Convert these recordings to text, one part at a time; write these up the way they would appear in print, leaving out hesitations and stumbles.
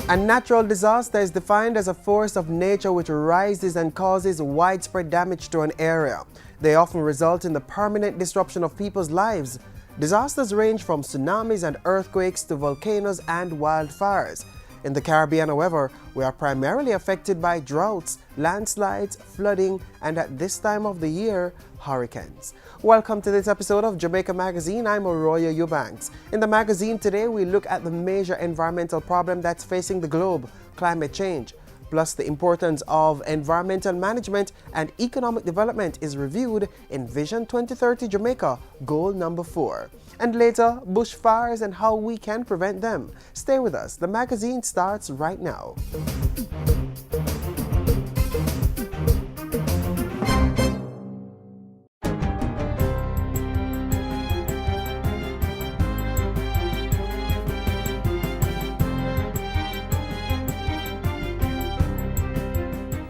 A natural disaster is defined as a force of nature which rises and causes widespread damage to an area. They often result in the permanent disruption of people's lives. Disasters range from tsunamis and earthquakes to volcanoes and wildfires. In the Caribbean, however, we are primarily affected by droughts, landslides, flooding, and at this time of the year, hurricanes. Welcome to this episode of Jamaica Magazine. I'm Arroyo Eubanks. In the magazine today, we look at the major environmental problem that's facing the globe, climate change. Plus, the importance of environmental management and economic development is reviewed in Vision 2030 Jamaica, goal number 4. And later, bushfires and how we can prevent them. Stay with us. The magazine starts right now.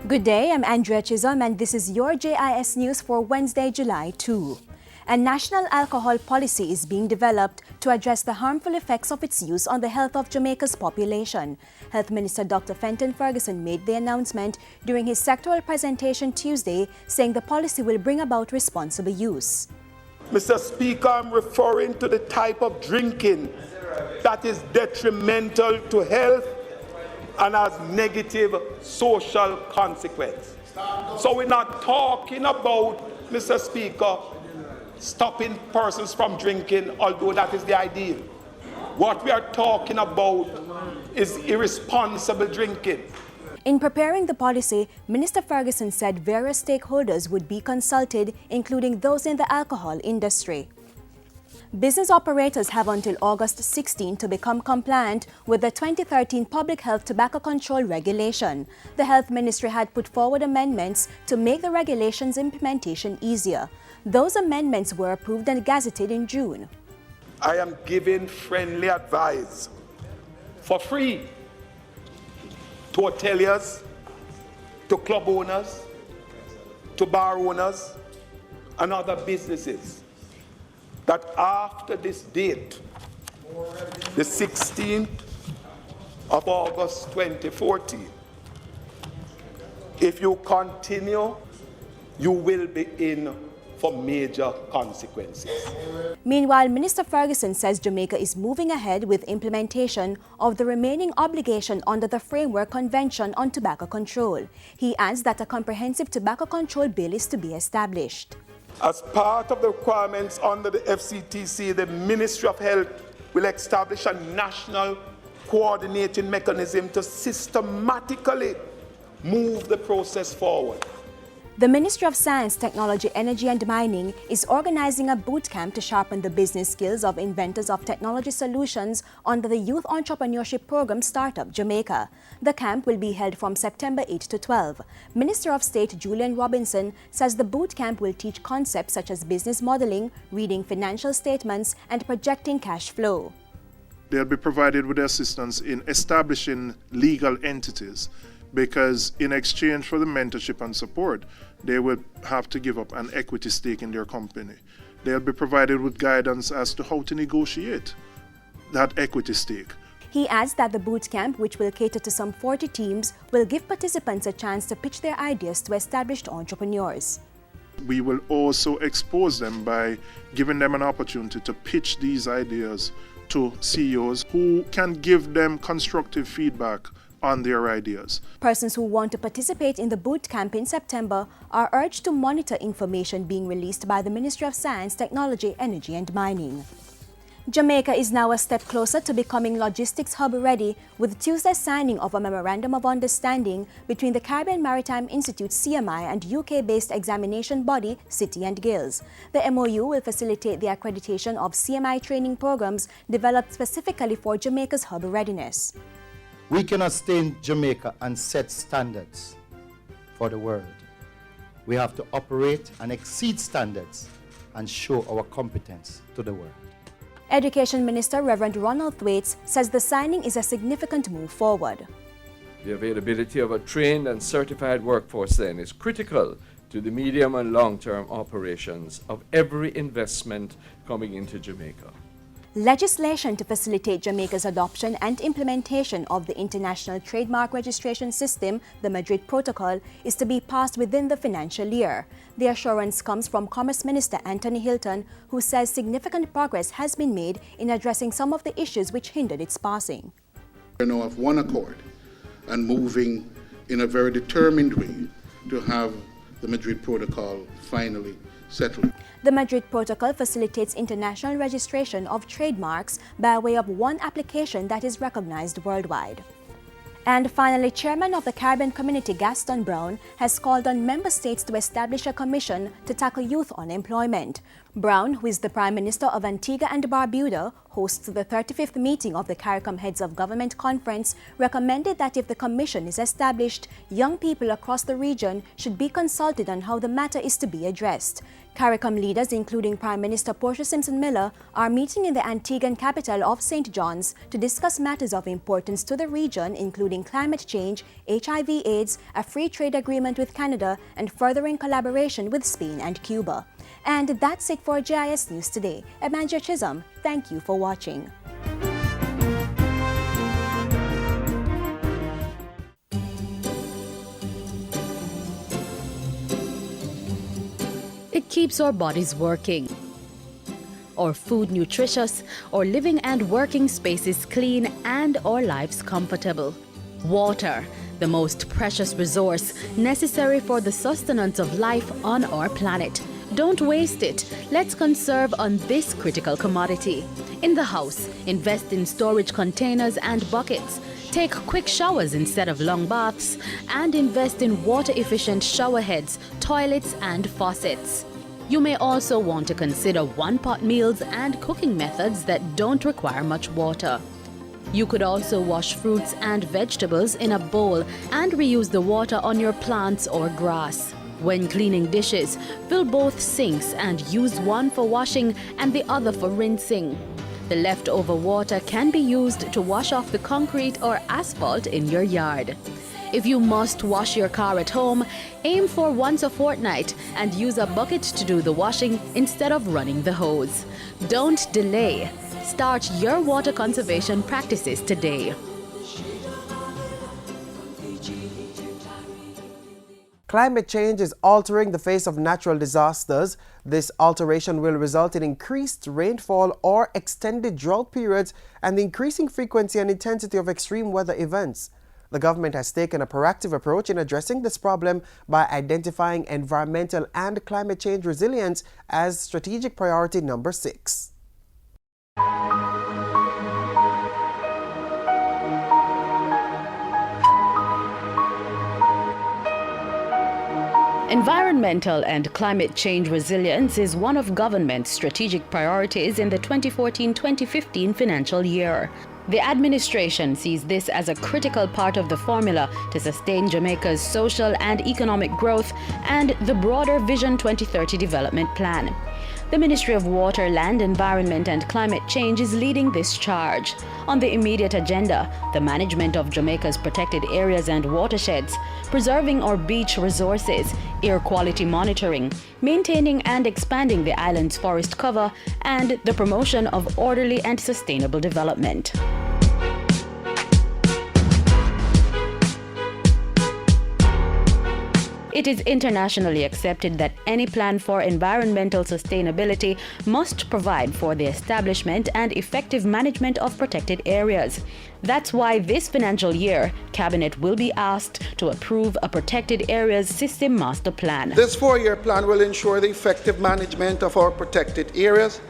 Good day, I'm Andrea Chisholm and this is your JIS News for Wednesday, July 2. A national alcohol policy is being developed to address the harmful effects of its use on the health of Jamaica's population. Health Minister Dr. Fenton Ferguson made the announcement during his sectoral presentation Tuesday, saying the policy will bring about responsible use. Mr. Speaker, I'm referring to the type of drinking that is detrimental to health and has negative social consequence. So we're not talking about, Mr. Speaker, stopping persons from drinking, although that is the ideal. What we are talking about is irresponsible drinking. In preparing the policy, Minister Ferguson said various stakeholders would be consulted, including those in the alcohol industry. Business operators have until August 16 to become compliant with the 2013 Public Health Tobacco Control Regulation. The Health Ministry had put forward amendments to make the regulation's implementation easier. Those amendments were approved and gazetted in June. I am giving friendly advice for free to hoteliers, to club owners, to bar owners, and other businesses, that after this date, the 16th of August 2014, if you continue, you will be in for major consequences. Meanwhile, Minister Ferguson says Jamaica is moving ahead with implementation of the remaining obligation under the Framework Convention on Tobacco Control. He adds that a comprehensive tobacco control bill is to be established. As part of the requirements under the FCTC, the Ministry of Health will establish a national coordinating mechanism to systematically move the process forward. The Ministry of Science, Technology, Energy and Mining is organizing a boot camp to sharpen the business skills of inventors of technology solutions under the Youth Entrepreneurship Program Startup Jamaica. The camp will be held from September 8 to 12. Minister of State Julian Robinson says the boot camp will teach concepts such as business modeling, reading financial statements, and projecting cash flow. They'll be provided with assistance in establishing legal entities, because in exchange for the mentorship and support, they will have to give up an equity stake in their company. They'll be provided with guidance as to how to negotiate that equity stake. He adds that the boot camp, which will cater to some 40 teams, will give participants a chance to pitch their ideas to established entrepreneurs. We will also expose them by giving them an opportunity to pitch these ideas to CEOs who can give them constructive feedback on their ideas. Persons who want to participate in the boot camp in September are urged to monitor information being released by the Ministry of Science, Technology, Energy and Mining. Jamaica is now a step closer to becoming logistics hub ready with Tuesday's signing of a Memorandum of Understanding between the Caribbean Maritime Institute CMI and UK-based examination body City and Guilds. The MOU will facilitate the accreditation of CMI training programs developed specifically for Jamaica's hub readiness. We cannot stay in Jamaica and set standards for the world. We have to operate and exceed standards and show our competence to the world. Education Minister Reverend Ronald Thwaites says the signing is a significant move forward. The availability of a trained and certified workforce then is critical to the medium and long-term operations of every investment coming into Jamaica. Legislation to facilitate Jamaica's adoption and implementation of the International Trademark Registration System, the Madrid Protocol, is to be passed within the financial year. The assurance comes from Commerce Minister Anthony Hilton, who says significant progress has been made in addressing some of the issues which hindered its passing. We are now of one accord and moving in a very determined way to have the Madrid Protocol finally settled. The Madrid Protocol facilitates international registration of trademarks by way of one application that is recognized worldwide. And finally, Chairman of the Caribbean Community Gaston Brown has called on member states to establish a commission to tackle youth unemployment. Brown, who is the Prime Minister of Antigua and Barbuda, hosts the 35th meeting of the CARICOM Heads of Government Conference, recommended that if the commission is established, young people across the region should be consulted on how the matter is to be addressed. CARICOM leaders, including Prime Minister Portia Simpson-Miller, are meeting in the Antiguan capital of St. John's to discuss matters of importance to the region, including climate change, HIV/AIDS, a free trade agreement with Canada, and furthering collaboration with Spain and Cuba. And that's it for JIS News Today. Emmanuel Chisholm, thank you for watching. It keeps our bodies working, our food nutritious, our living and working spaces clean, and our lives comfortable. Water, the most precious resource necessary for the sustenance of life on our planet. Don't waste it. Let's conserve on this critical commodity. In the house, invest in storage containers and buckets. Take quick showers instead of long baths, and invest in water-efficient shower heads, toilets, and faucets. You may also want to consider one-pot meals and cooking methods that don't require much water. You could also wash fruits and vegetables in a bowl and reuse the water on your plants or grass. When cleaning dishes, fill both sinks and use one for washing and the other for rinsing. The leftover water can be used to wash off the concrete or asphalt in your yard. If you must wash your car at home, aim for once a fortnight and use a bucket to do the washing instead of running the hose. Don't delay. Start your water conservation practices today. Climate change is altering the face of natural disasters. This alteration will result in increased rainfall or extended drought periods and the increasing frequency and intensity of extreme weather events. The government has taken a proactive approach in addressing this problem by identifying environmental and climate change resilience as strategic priority number 6. Environmental and climate change resilience is one of government's strategic priorities in the 2014-2015 financial year. The administration sees this as a critical part of the formula to sustain Jamaica's social and economic growth and the broader Vision 2030 development plan. The Ministry of Water, Land, Environment and Climate Change is leading this charge. On the immediate agenda, the management of Jamaica's protected areas and watersheds, preserving our beach resources, air quality monitoring, maintaining and expanding the island's forest cover, and the promotion of orderly and sustainable development. It is internationally accepted that any plan for environmental sustainability must provide for the establishment and effective management of protected areas. That's why this financial year, Cabinet will be asked to approve a Protected Areas System Master Plan. This 4-year plan will ensure the effective management of our protected areas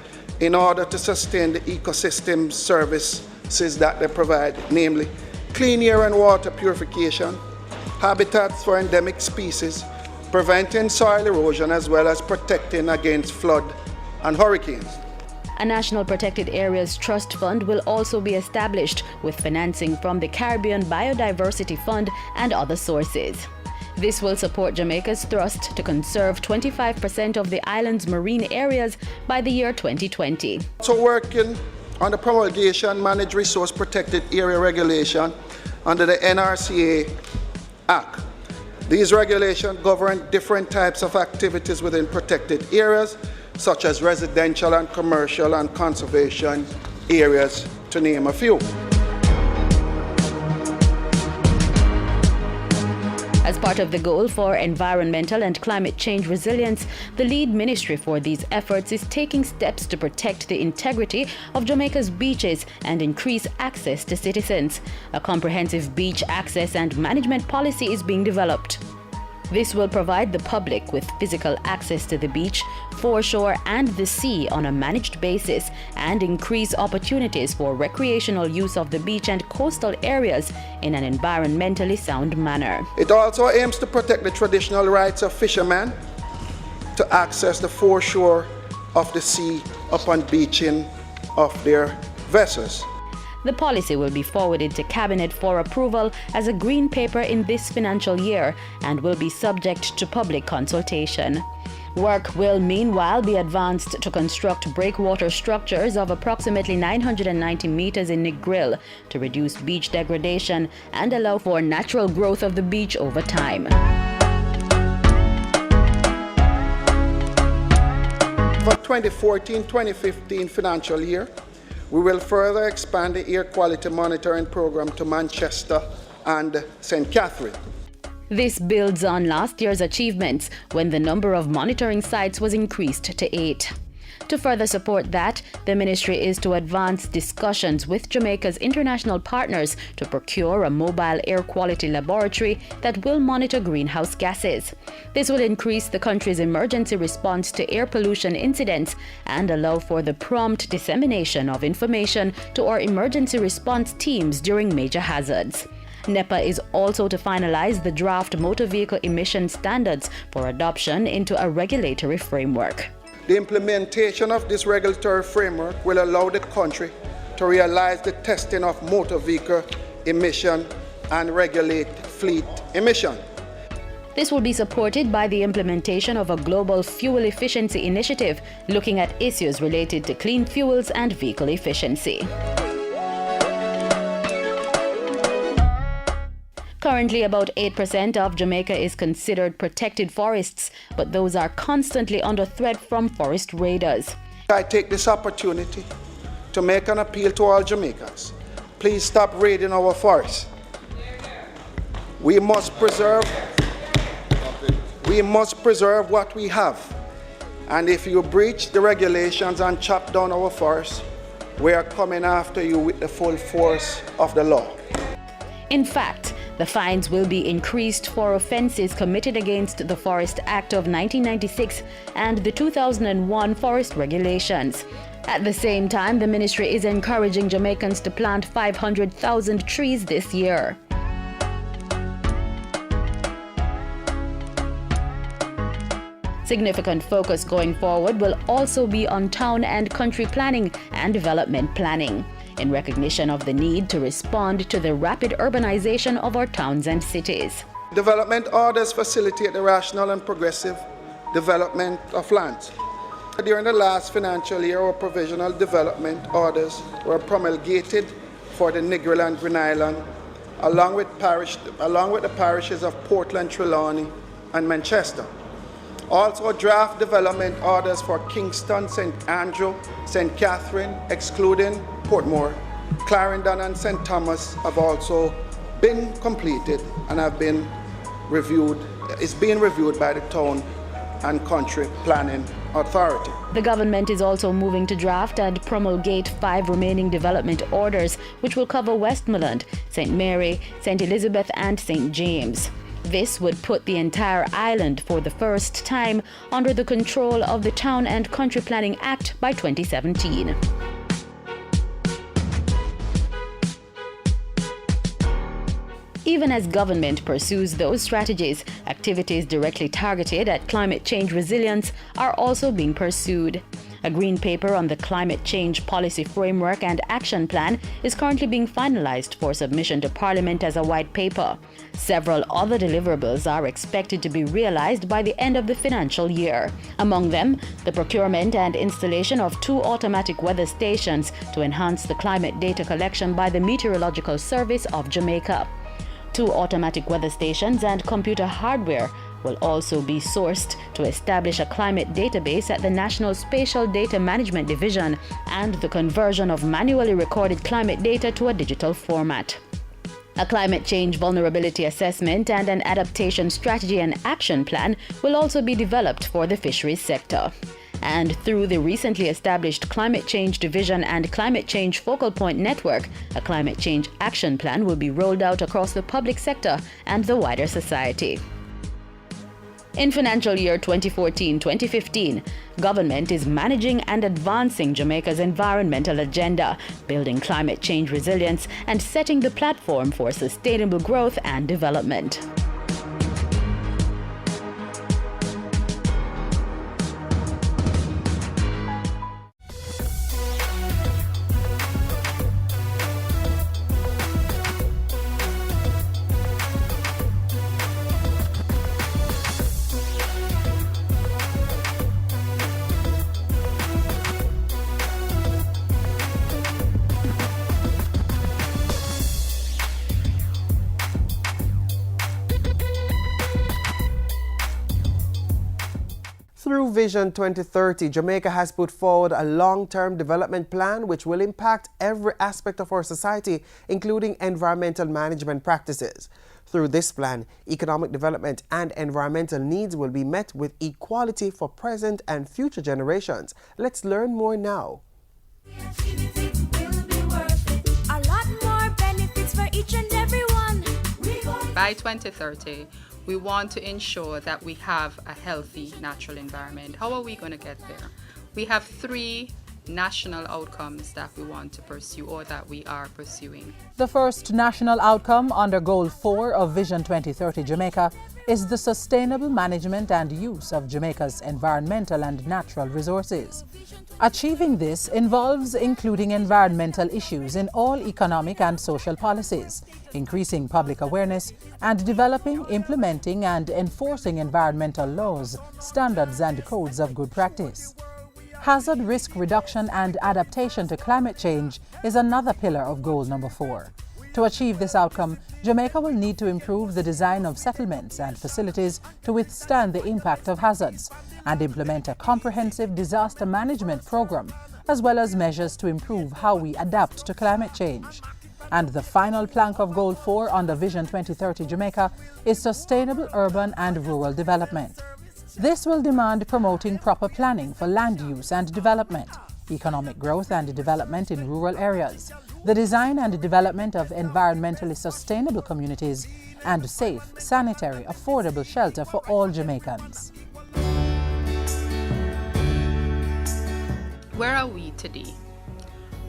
in order to sustain the ecosystem services that they provide, namely clean air and water purification, habitats for endemic species, preventing soil erosion as well as protecting against flood and hurricanes. A National Protected Areas Trust Fund will also be established with financing from the Caribbean Biodiversity Fund and other sources. This will support Jamaica's thrust to conserve 25% of the island's marine areas by the year 2020. So working on the promulgation Managed Resource Protected Area Regulation under the NRCA Act. These regulations govern different types of activities within protected areas, such as residential and commercial and conservation areas, to name a few. As part of the goal for environmental and climate change resilience, the lead ministry for these efforts is taking steps to protect the integrity of Jamaica's beaches and increase access to citizens. A comprehensive beach access and management policy is being developed. This will provide the public with physical access to the beach, foreshore, and the sea on a managed basis and increase opportunities for recreational use of the beach and coastal areas in an environmentally sound manner. It also aims to protect the traditional rights of fishermen to access the foreshore of the sea upon beaching of their vessels. The policy will be forwarded to Cabinet for approval as a green paper in this financial year and will be subject to public consultation. Work will meanwhile be advanced to construct breakwater structures of approximately 990 meters in Negril to reduce beach degradation and allow for natural growth of the beach over time. For 2014-2015 financial year, we will further expand the air quality monitoring program to Manchester and St. Catherine. This builds on last year's achievements when the number of monitoring sites was increased to 8. To further support that, the ministry is to advance discussions with Jamaica's international partners to procure a mobile air quality laboratory that will monitor greenhouse gases. This will increase the country's emergency response to air pollution incidents and allow for the prompt dissemination of information to our emergency response teams during major hazards. NEPA is also to finalize the draft motor vehicle emission standards for adoption into a regulatory framework. The implementation of this regulatory framework will allow the country to realize the testing of motor vehicle emission and regulate fleet emission. This will be supported by the implementation of a global fuel efficiency initiative looking at issues related to clean fuels and vehicle efficiency. Currently, about 8% of Jamaica is considered protected forests, but those are constantly under threat from forest raiders. I take this opportunity to make an appeal to all Jamaicans. Please stop raiding our forests. We must preserve what we have. And if you breach the regulations and chop down our forests, we are coming after you with the full force of the law. In fact, the fines will be increased for offenses committed against the Forest Act of 1996 and the 2001 forest regulations. At the same time, the ministry is encouraging Jamaicans to plant 500,000 trees this year. Significant focus going forward will also be on town and country planning and development planning, in recognition of the need to respond to the rapid urbanization of our towns and cities. Development orders facilitate the rational and progressive development of lands. During the last financial year, our provisional development orders were promulgated for the Negril and Green Island, along with the parishes of Portland, Trelawney, and Manchester. Also, draft development orders for Kingston, St. Andrew, St. Catherine, excluding Portmore, Clarendon, and St. Thomas have also been completed and have been reviewed. It's being reviewed by the Town and Country Planning Authority. The government is also moving to draft and promulgate 5 remaining development orders, which will cover Westmoreland, St. Mary, St. Elizabeth, and St. James. This would put the entire island for the first time under the control of the Town and Country Planning Act by 2017. Even as government pursues those strategies, activities directly targeted at climate change resilience are also being pursued. A green paper on the climate change policy framework and action plan is currently being finalized for submission to Parliament as a white paper. Several other deliverables are expected to be realized by the end of the financial year. Among them, the procurement and installation of 2 automatic weather stations to enhance the climate data collection by the Meteorological Service of Jamaica. 2 automatic weather stations and computer hardware will also be sourced to establish a climate database at the National Spatial Data Management Division and the conversion of manually recorded climate data to a digital format. A climate change vulnerability assessment and an adaptation strategy and action plan will also be developed for the fisheries sector. And through the recently established Climate Change Division and Climate Change Focal Point Network, a climate change action plan will be rolled out across the public sector and the wider society. In financial year 2014-2015, government is managing and advancing Jamaica's environmental agenda, building climate change resilience and setting the platform for sustainable growth and development. Through Vision 2030, Jamaica has put forward a long-term development plan which will impact every aspect of our society, including environmental management practices. Through this plan, economic development and environmental needs will be met with equality for present and future generations. Let's learn more now. A lot more benefits for each and everyone. By 2030, we want to ensure that we have a healthy natural environment. How are we going to get there? We have 3 national outcomes that we want to pursue or that we are pursuing. The first national outcome under Goal 4 of Vision 2030 Jamaica is the sustainable management and use of Jamaica's environmental and natural resources. Achieving this involves including environmental issues in all economic and social policies, increasing public awareness, and developing, implementing, and enforcing environmental laws, standards, and codes of good practice. Hazard risk reduction and adaptation to climate change is another pillar of Goal number 4. To achieve this outcome, Jamaica will need to improve the design of settlements and facilities to withstand the impact of hazards and implement a comprehensive disaster management program, as well as measures to improve how we adapt to climate change. And the final plank of Goal 4 under Vision 2030 Jamaica is sustainable urban and rural development. This will demand promoting proper planning for land use and development, economic growth and development in rural areas, the design and development of environmentally sustainable communities, and safe, sanitary, affordable shelter for all Jamaicans. Where are we today?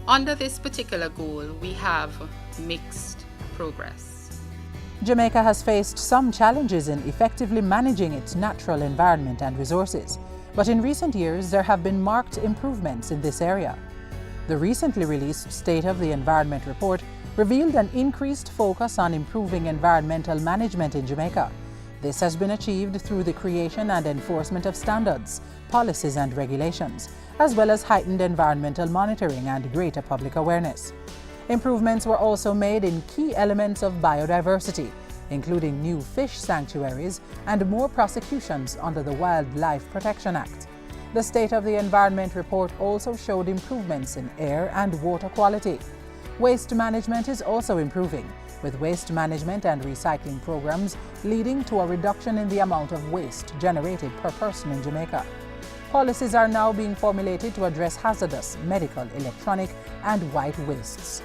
Under this particular goal, we have mixed progress. Jamaica has faced some challenges in effectively managing its natural environment and resources, but in recent years there have been marked improvements in this area. The recently released State of the Environment report revealed an increased focus on improving environmental management in Jamaica. This has been achieved through the creation and enforcement of standards, policies and regulations, as well as heightened environmental monitoring and greater public awareness. Improvements were also made in key elements of biodiversity, including new fish sanctuaries and more prosecutions under the Wildlife Protection Act. The State of the Environment report also showed improvements in air and water quality. Waste management is also improving, with waste management and recycling programs leading to a reduction in the amount of waste generated per person in Jamaica. Policies are now being formulated to address hazardous, medical, electronic, and white wastes.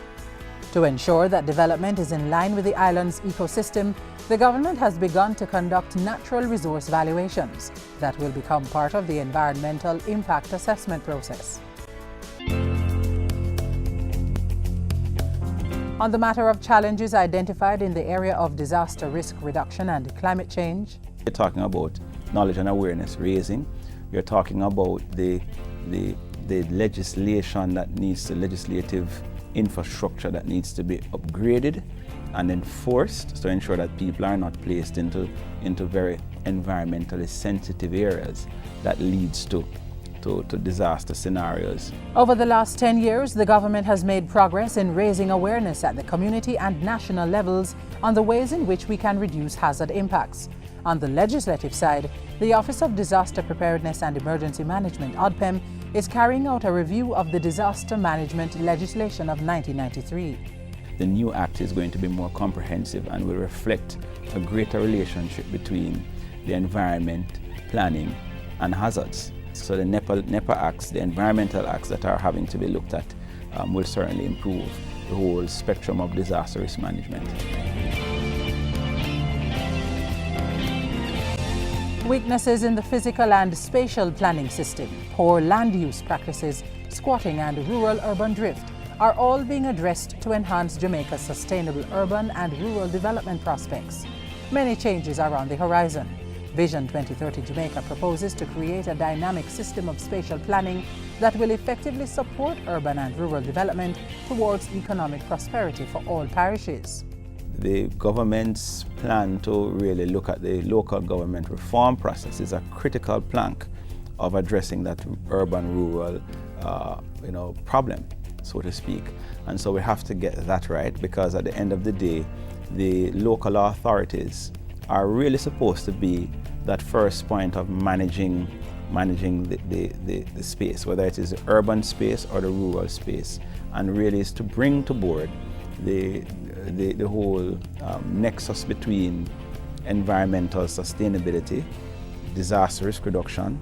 To ensure that development is in line with the island's ecosystem, the government has begun to conduct natural resource valuations that will become part of the environmental impact assessment process. On the matter of challenges identified in the area of disaster risk reduction and climate change, you're talking about knowledge and awareness raising. You're talking about the the legislation that needs the legislative infrastructure that needs to be upgraded and enforced to ensure that people are not placed into very environmentally sensitive areas that leads to disaster scenarios. Over the last 10 years, the government has made progress in raising awareness at the community and national levels on the ways in which we can reduce hazard impacts. On the legislative side, the Office of Disaster Preparedness and Emergency Management, ODPEM, is carrying out a review of the disaster management legislation of 1993. The new act is going to be more comprehensive and will reflect a greater relationship between the environment, planning, and hazards. So the NEPA acts, the environmental acts that are having to be looked at will certainly improve the whole spectrum of disaster risk management. Weaknesses in the physical and spatial planning system, poor land use practices, squatting and rural-urban drift are all being addressed to enhance Jamaica's sustainable urban and rural development prospects. Many changes are on the horizon. Vision 2030 Jamaica proposes to create a dynamic system of spatial planning that will effectively support urban and rural development towards economic prosperity for all parishes. The government's plan to really look at the local government reform process is a critical plank of addressing that urban-rural problem, so to speak. And so we have to get that right, because at the end of the day, the local authorities are really supposed to be that first point of managing the space, whether it is the urban space or the rural space, and really is to bring to board the whole nexus between environmental sustainability, disaster risk reduction,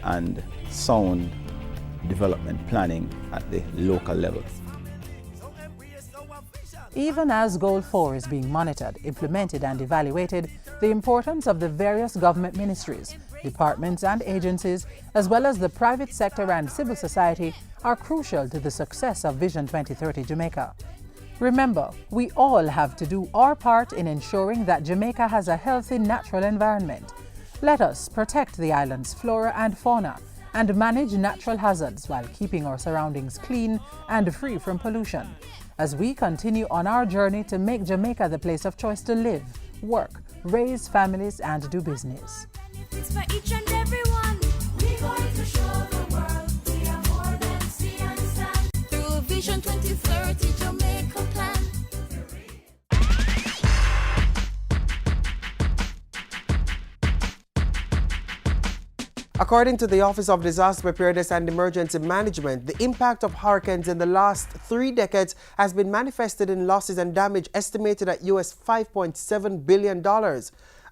and sound development planning at the local level. Even as Goal 4 is being monitored, implemented and evaluated, the importance of the various government ministries, departments and agencies, as well as the private sector and civil society, are crucial to the success of Vision 2030 Jamaica. Remember, we all have to do our part in ensuring that Jamaica has a healthy natural environment. Let us protect the island's flora and fauna and manage natural hazards while keeping our surroundings clean and free from pollution, as we continue on our journey to make Jamaica the place of choice to live, work, raise families, and do business. It's for each and everyone. We're going to show the world we are more than see and stand. Through Vision 2030 Jamaica plan. According to the Office of Disaster Preparedness and Emergency Management, the impact of hurricanes in the last 3 decades has been manifested in losses and damage estimated at US $5.7 billion.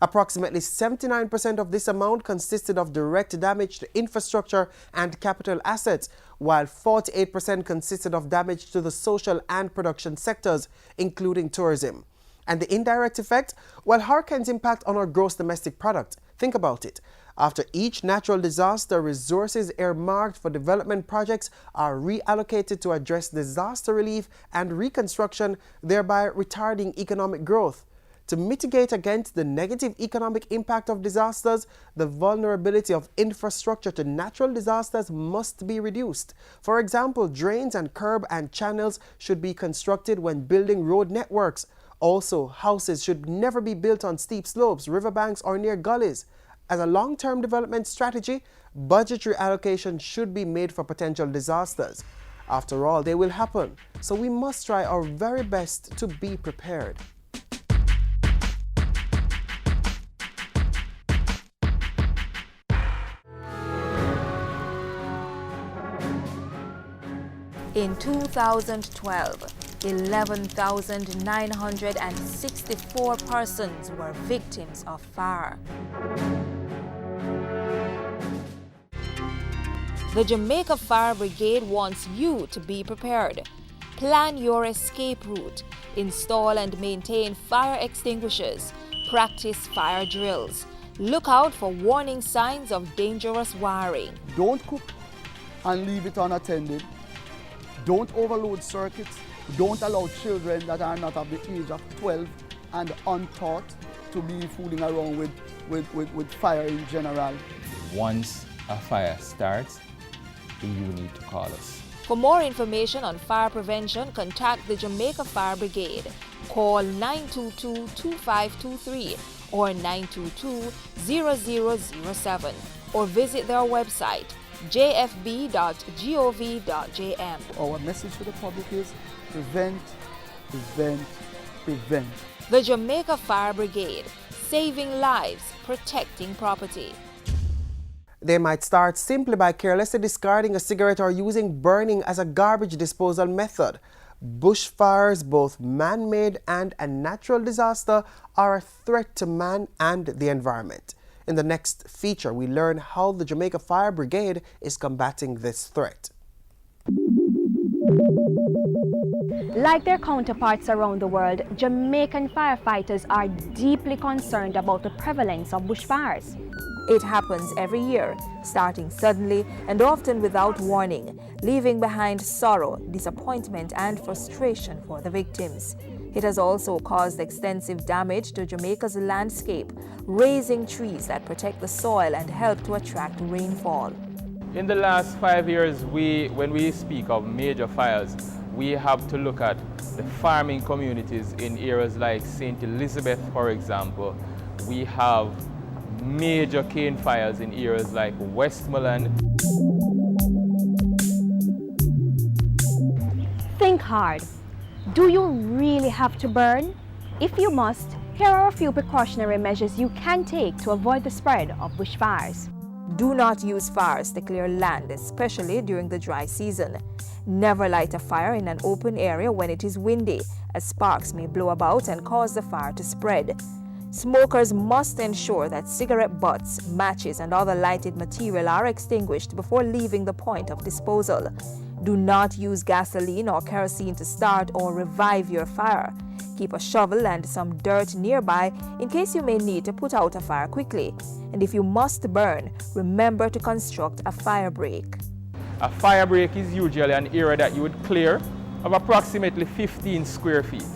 Approximately 79% of this amount consisted of direct damage to infrastructure and capital assets, while 48% consisted of damage to the social and production sectors, including tourism. And the indirect effect? Well, hurricanes impact on our gross domestic product. Think about it. After each natural disaster, resources earmarked for development projects are reallocated to address disaster relief and reconstruction, thereby retarding economic growth. To mitigate against the negative economic impact of disasters, the vulnerability of infrastructure to natural disasters must be reduced. For example, drains and curb and channels should be constructed when building road networks. Also, houses should never be built on steep slopes, riverbanks, or near gullies. As a long-term development strategy, budgetary allocation should be made for potential disasters. After all, they will happen, so we must try our very best to be prepared. In 2012, 11,964 persons were victims of fire. The Jamaica Fire Brigade wants you to be prepared. Plan your escape route, install and maintain fire extinguishers, practice fire drills. Look out for warning signs of dangerous wiring. Don't cook and leave it unattended. Don't overload circuits. Don't allow children that are not of the age of 12 and untaught to be fooling around with fire in general. Once a fire starts, then you need to call us. For more information on fire prevention, contact the Jamaica Fire Brigade. Call 922-2523 or 922-0007 or visit their website jfb.gov.jm. Our message to the public is prevent, prevent, prevent. The Jamaica Fire Brigade, saving lives, protecting property. They might start simply by carelessly discarding a cigarette or using burning as a garbage disposal method. Bushfires, both man-made and a natural disaster, are a threat to man and the environment. In the next feature, we learn how the Jamaica Fire Brigade is combating this threat. Like their counterparts around the world, Jamaican firefighters are deeply concerned about the prevalence of bushfires. It happens every year, starting suddenly and often without warning, leaving behind sorrow, disappointment, and frustration for the victims. It has also caused extensive damage to Jamaica's landscape, raising trees that protect the soil and help to attract rainfall. In the last 5 years, when we speak of major fires, we have to look at the farming communities in areas like St. Elizabeth, for example. We have major cane fires in areas like Westmoreland. Think hard. Do you really have to burn? If you must, here are a few precautionary measures you can take to avoid the spread of bushfires. Do not use fires to clear land, especially during the dry season. Never light a fire in an open area when it is windy, as sparks may blow about and cause the fire to spread. Smokers must ensure that cigarette butts, matches, and other lighted material are extinguished before leaving the point of disposal. Do not use gasoline or kerosene to start or revive your fire. Keep a shovel and some dirt nearby in case you may need to put out a fire quickly. And if you must burn, remember to construct a fire break. A fire break is usually an area that you would clear of approximately 15 square feet.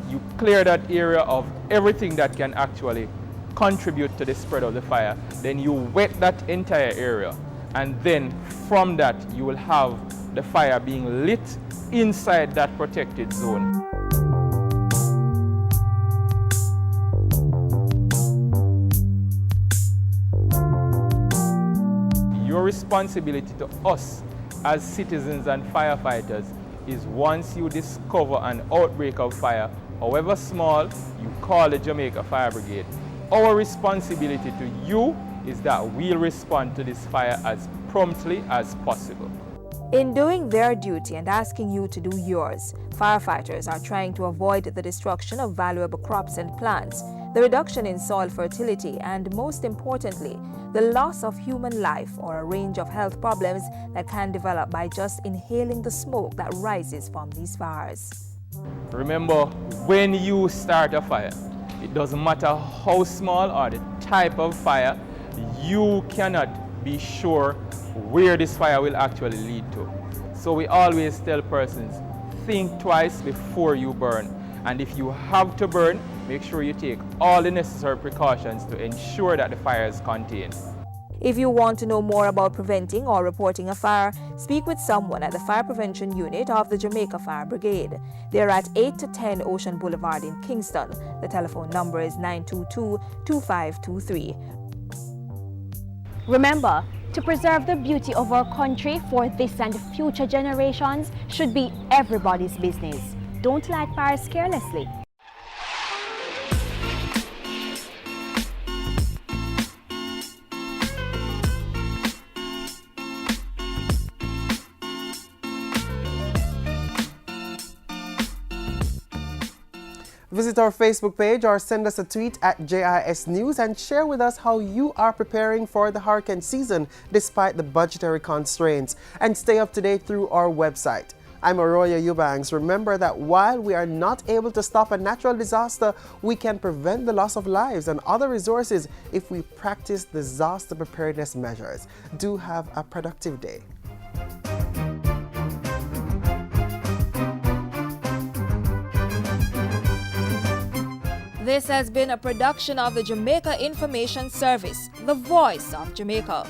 You clear that area of everything that can actually contribute to the spread of the fire. Then you wet that entire area. And then from that, you will have the fire being lit inside that protected zone. Your responsibility to us as citizens and firefighters is once you discover an outbreak of fire, however small, you call the Jamaica Fire Brigade. Our responsibility to you is that we'll respond to this fire as promptly as possible. In doing their duty and asking you to do yours, firefighters are trying to avoid the destruction of valuable crops and plants, the reduction in soil fertility, and most importantly, the loss of human life or a range of health problems that can develop by just inhaling the smoke that rises from these fires. Remember, when you start a fire, it doesn't matter how small or the type of fire, you cannot be sure where this fire will actually lead to. So we always tell persons, think twice before you burn. And if you have to burn, make sure you take all the necessary precautions to ensure that the fire is contained. If you want to know more about preventing or reporting a fire, speak with someone at the Fire Prevention Unit of the Jamaica Fire Brigade. They are at 8 to 10 Ocean Boulevard in Kingston. The telephone number is 922-2523. Remember, to preserve the beauty of our country for this and future generations should be everybody's business. Don't light fires carelessly. Visit our Facebook page or send us a tweet at JIS News and share with us how you are preparing for the hurricane season despite the budgetary constraints. And stay up to date through our website. I'm Arroyo Eubanks. Remember that while we are not able to stop a natural disaster, we can prevent the loss of lives and other resources if we practice disaster preparedness measures. Do have a productive day. This has been a production of the Jamaica Information Service, the voice of Jamaica.